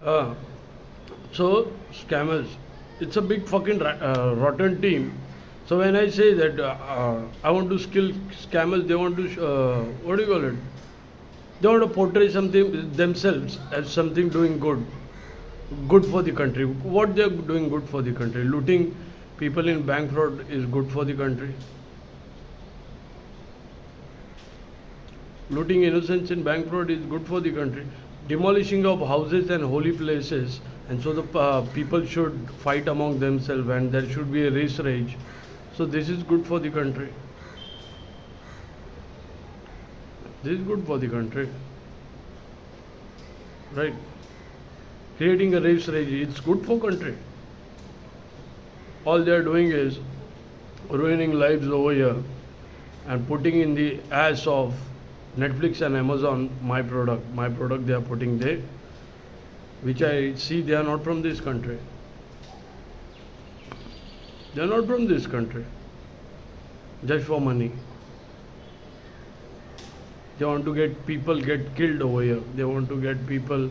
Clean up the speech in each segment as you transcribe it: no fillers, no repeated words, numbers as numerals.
Uh, so scammers, it's a big fucking rotten team. So when I say that I want to skill scammers, they want to what do you call it? They want to portray something themselves as something doing good for the country. What they're doing good for the country? Looting people in bank fraud is good for the country. Looting innocents in bank fraud is good for the country. Demolishing of houses and holy places, and so the people should fight among themselves, and there should be a race rage. So this is good for the country. This is good for the country, right? Creating a race rage, it's good for country. All they are doing is ruining lives over here and putting in the ass of Netflix and Amazon my product they are putting there, which I see they are not from this country. They are not from this country. Just for money. They want to get people get killed over here. They want to get people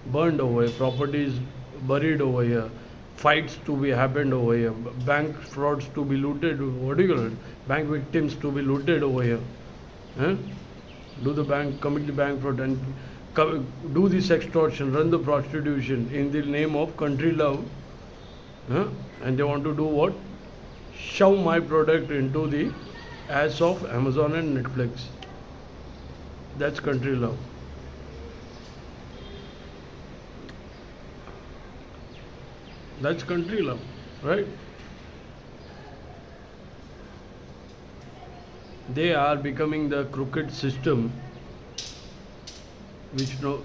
burned over here. Properties buried over here. Fights to be happened over here. Bank frauds to be looted. What do you call it? Bank victims to be looted over here. Huh? Commit the bank fraud and do this extortion, run the prostitution in the name of country love. Huh? And they want to do what? Shove my product into the ass of Amazon and Netflix. That's country love. That's country love, right? They are becoming the crooked system, which no.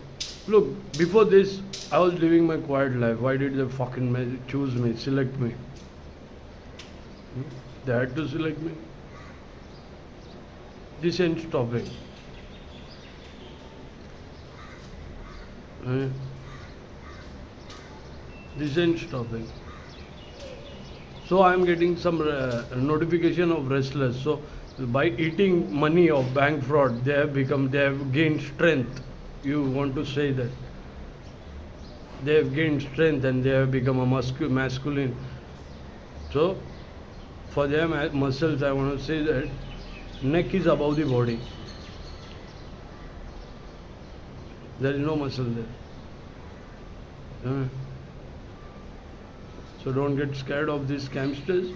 Look, before this, I was living my quiet life. Why did they fucking choose me, select me? They had to select me. This ain't stopping. Eh? This ain't stopping. So I am getting some notification of restless. So by eating money of bank fraud, they have gained strength. You want to say that they have gained strength and they have become a masculine. So for them muscles, I want to say that neck is above the body. There is no muscle there. Uh, So don't get scared of these scamsters.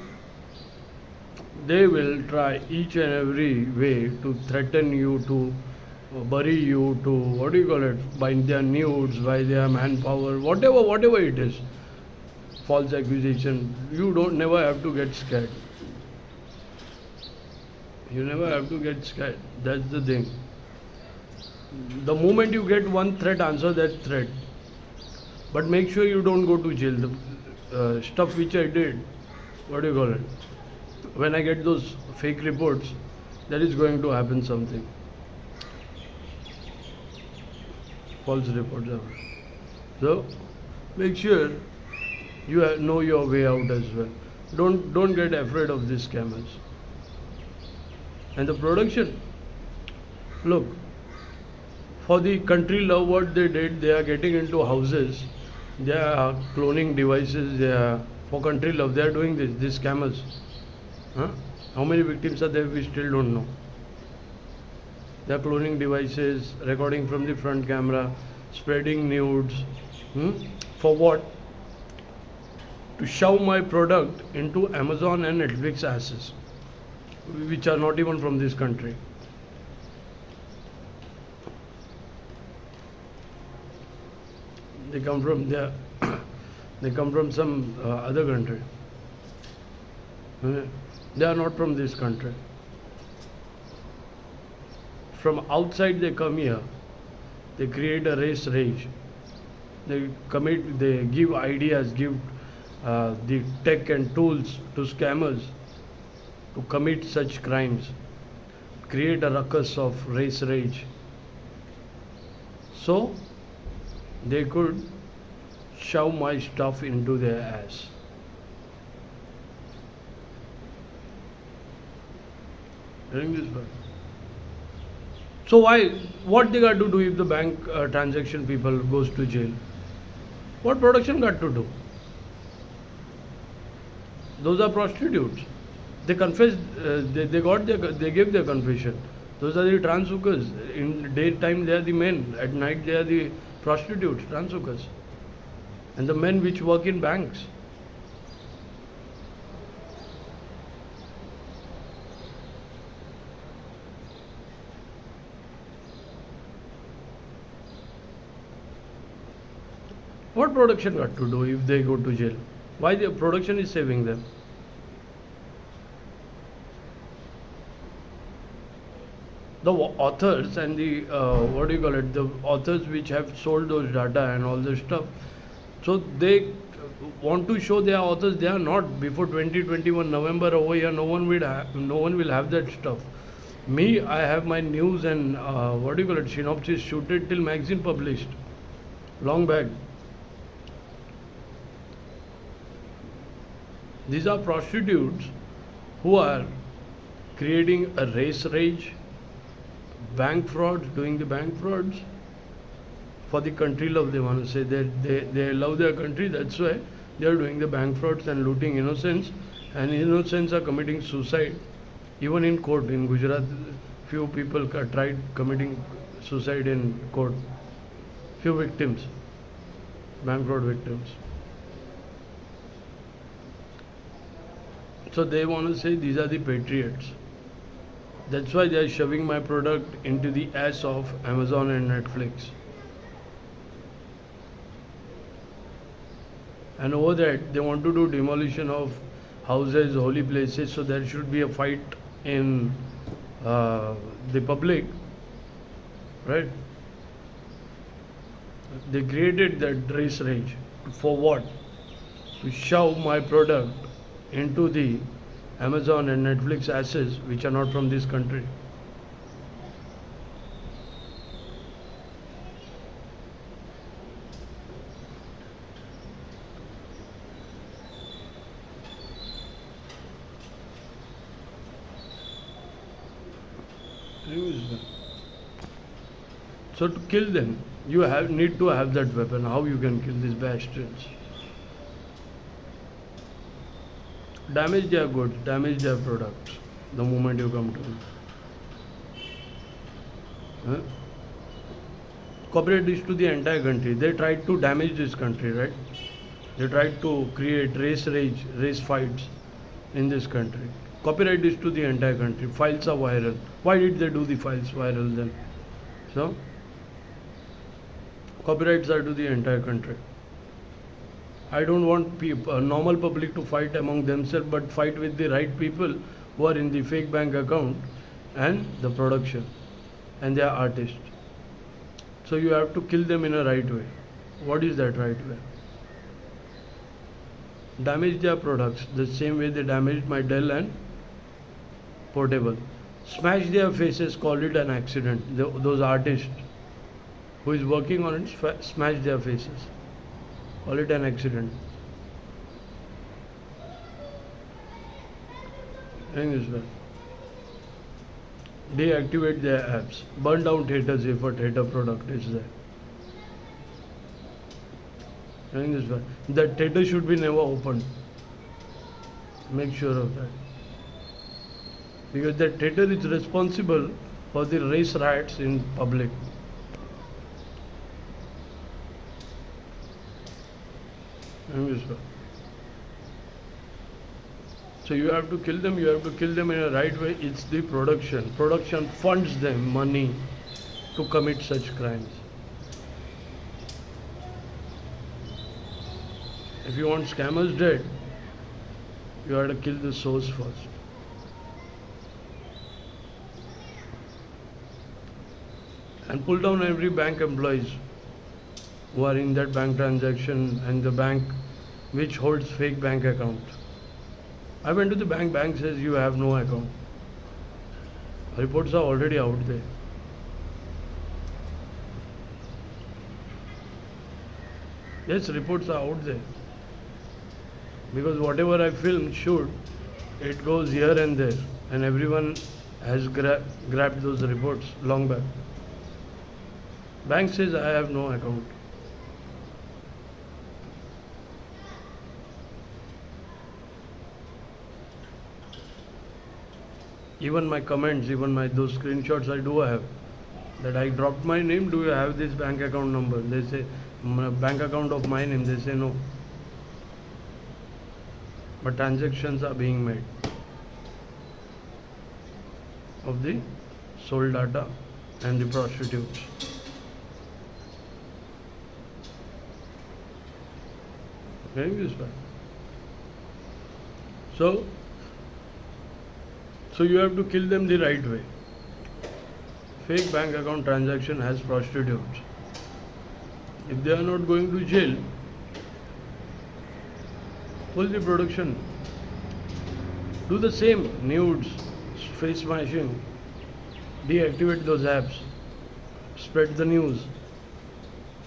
They will try each and every way to threaten you, to bury you, to what do you call it, by their nudes, by their manpower, whatever it is. False accusation. You don't never have to get scared. You never have to get scared. That's the thing. The moment you get one threat, answer that threat. But make sure you don't go to jail. The stuff which I did, what do you call it? When I get those fake reports, there is going to happen something. False reports. So make sure you know your way out as well. Don't get afraid of these scammers. And the production. Look, for the country love, what they did, they are getting into houses. They are cloning devices. They are for country love. They are doing this. These scammers. Huh? How many victims are there? We still don't know. They are cloning devices, recording from the front camera, spreading nudes. For what? To shove my product into Amazon and Netflix asses, which are not even from this country. They come from there. They come from some other country. They are not from this country. From outside they come here. They create a race rage. They give ideas, give the tech and tools to scammers to commit such crimes, create a ruckus of race rage. So they could shove my stuff into their ass. Hearing this one. So why? What they got to do if the bank transaction people goes to jail? What production got to do? Those are prostitutes. They confessed, they gave their confession. Those are the trans hookers. In daytime they are the men, at night they are the prostitutes, trans hookers. And the men which work in banks. What production got to do if they go to jail? Why the production is saving them? The authors and the what do you call it? The authors which have sold those data and all this stuff. So they want to show they are authors. They are not. Before 2021 November over here, no one will have that stuff. Me, I have my news and what do you call it? Synopsis shooted till magazine published, long back. These are prostitutes who are creating a race rage, bank frauds, doing the bank frauds for the country love. They want to say that they love their country, that's why they are doing the bank frauds and looting innocents, and innocents are committing suicide. Even in court in Gujarat, few people tried committing suicide in court. Few victims, bank fraud victims. So they want to say these are the patriots. That's why they are shoving my product into the ass of Amazon and Netflix. And over that, they want to do demolition of houses, holy places, so there should be a fight in the public, right? They created that race rage. For what? To shove my product into the Amazon and Netflix asses which are not from this country. So to kill them, you need to have that weapon. How you can kill these bastards? Damage their goods, damage their products the moment you come to them. Huh? Copyright is to the entire country. They tried to damage this country, right? They tried to create race rage, race fights in this country. Copyright is to the entire country. Files are viral. Why did they do the files viral then? So, copyrights are to the entire country. I don't want normal public to fight among themselves, but fight with the right people who are in the fake bank account and the production, and they are artists. So you have to kill them in a right way. What is that right way? Damage their products the same way they damaged my Dell and Portable. Smash their faces, call it an accident. Those artists who is working on it, smash their faces. Call it an accident. Deactivate their apps. Burn down theaters if a theater product is there. That theater should be never opened. Make sure of that. Because that theater is responsible for the race riots in public. So you have to kill them, you have to kill them in a right way. It's the production. Production funds them money to commit such crimes. If you want scammers dead, you have to kill the source first. And pull down every bank employees who are in that bank transaction and the bank which holds fake bank account. I went to the bank says you have no account. Reports are already out there. Yes, reports are out there. Because whatever I film, shoot, it goes here and there. And everyone has grabbed those reports long back. Bank says I have no account. Even my comments, even my those screenshots I do have. That I dropped my name, do you have this bank account number? They say, bank account of my name, they say no. But transactions are being made of the sold data and the prostitutes. Getting this back. So you have to kill them the right way. Fake bank account transaction has prostitutes. If they are not going to jail, pull the production. Do the same, nudes, face smashing, deactivate those apps, spread the news.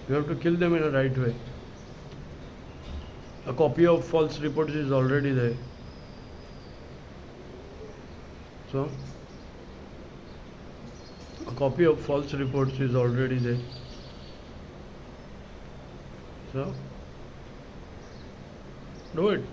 You have to kill them in a right way. A copy of false reports is already there. So, a copy of false reports is already there. So, do it.